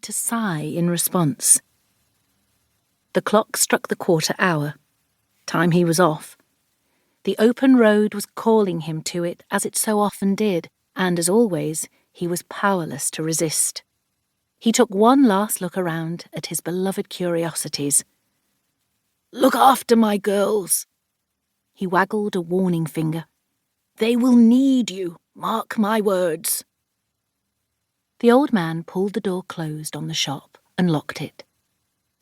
to sigh in response. The clock struck the quarter hour. Time he was off. The open road was calling him to it as it so often did, and as always, he was powerless to resist. He took one last look around at his beloved curiosities. "Look after my girls." He waggled a warning finger. "They will need you, mark my words." The old man pulled the door closed on the shop and locked it.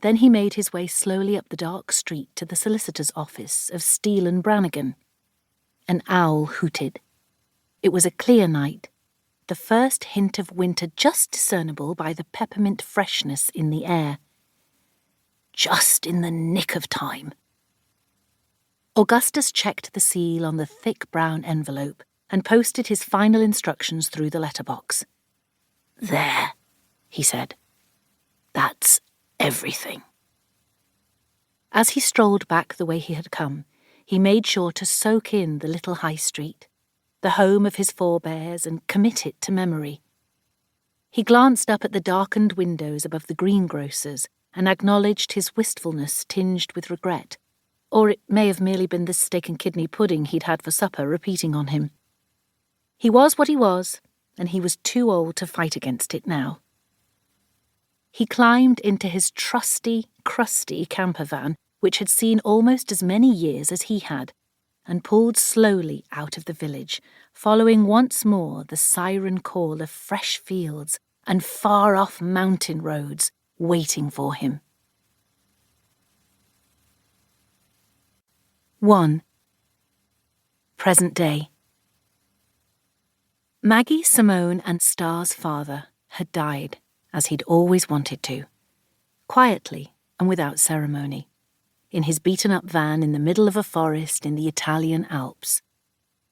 Then he made his way slowly up the dark street to the solicitor's office of Steele and Brannigan. An owl hooted. It was a clear night, the first hint of winter just discernible by the peppermint freshness in the air. Just in the nick of time. Augustus checked the seal on the thick brown envelope and posted his final instructions through the letterbox. "There," he said. "That's everything." As he strolled back the way he had come, he made sure to soak in the little high street, the home of his forebears, and commit it to memory. He glanced up at the darkened windows above the greengrocer's and acknowledged his wistfulness tinged with regret, or it may have merely been the steak and kidney pudding he'd had for supper repeating on him. He was what he was, and he was too old to fight against it now. He climbed into his trusty, crusty camper van, which had seen almost as many years as he had, and pulled slowly out of the village, following once more the siren call of fresh fields and far-off mountain roads waiting for him. 1. Present day. Maggie, Simone and Star's father had died, as he'd always wanted to, quietly and without ceremony, in his beaten-up van in the middle of a forest in the Italian Alps.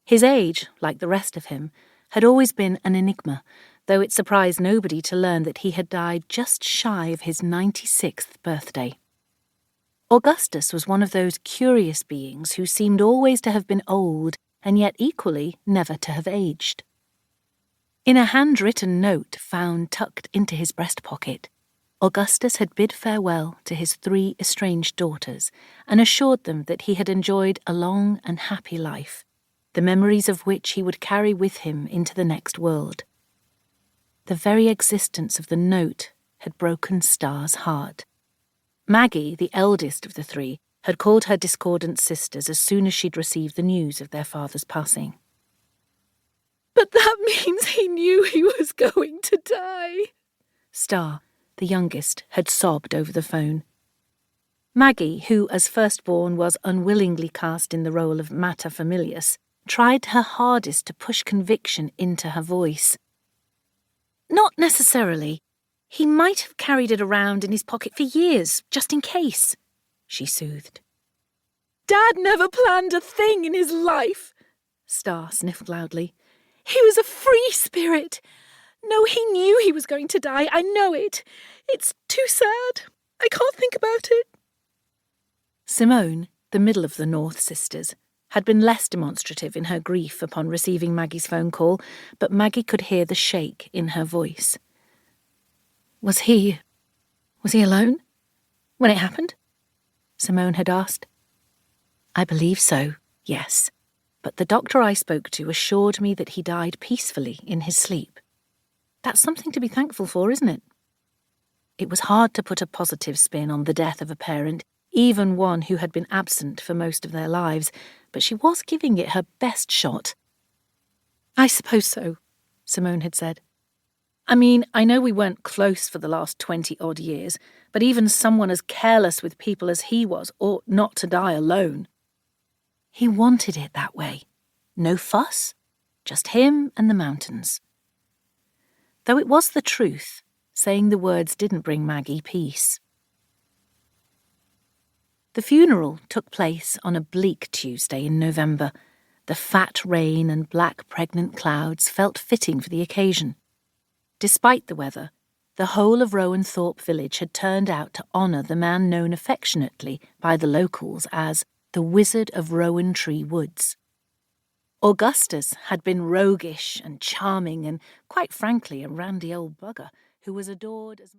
His age, like the rest of him, had always been an enigma, though it surprised nobody to learn that he had died just shy of his 96th birthday. Augustus was one of those curious beings who seemed always to have been old and yet equally never to have aged. In a handwritten note found tucked into his breast pocket, Augustus had bid farewell to his 3 estranged daughters and assured them that he had enjoyed a long and happy life, the memories of which he would carry with him into the next world. The very existence of the note had broken Star's heart. Maggie, the eldest of the 3, had called her discordant sisters as soon as she'd received the news of their father's passing. "But that means he knew he was going to die," Star, the youngest, had sobbed over the phone. Maggie, who as firstborn was unwillingly cast in the role of mater familias, tried her hardest to push conviction into her voice. "Not necessarily. He might have carried it around in his pocket for years, just in case," she soothed. "Dad never planned a thing in his life," Star sniffed loudly. "He was a free spirit. No, he knew he was going to die. I know it. It's too sad. I can't think about it." Simone, the middle of the North sisters, had been less demonstrative in her grief upon receiving Maggie's phone call, but Maggie could hear the shake in her voice. Was he alone when it happened?" Simone had asked. "I believe so, yes. But the doctor I spoke to assured me that he died peacefully in his sleep. That's something to be thankful for, isn't it?" It was hard to put a positive spin on the death of a parent, even one who had been absent for most of their lives, but she was giving it her best shot. "I suppose so," Simone had said. "I mean, I know we weren't close for the last 20-odd years, but even someone as careless with people as he was ought not to die alone. He wanted it that way. No fuss, just him and the mountains." Though it was the truth, saying the words didn't bring Maggie peace. The funeral took place on a bleak Tuesday in November. The fat rain and black pregnant clouds felt fitting for the occasion. Despite the weather, the whole of Rowan Thorp village had turned out to honour the man known affectionately by the locals as the Wizard of Rowan Tree Woods. Augustus had been roguish and charming and, quite frankly, a randy old bugger who was adored as...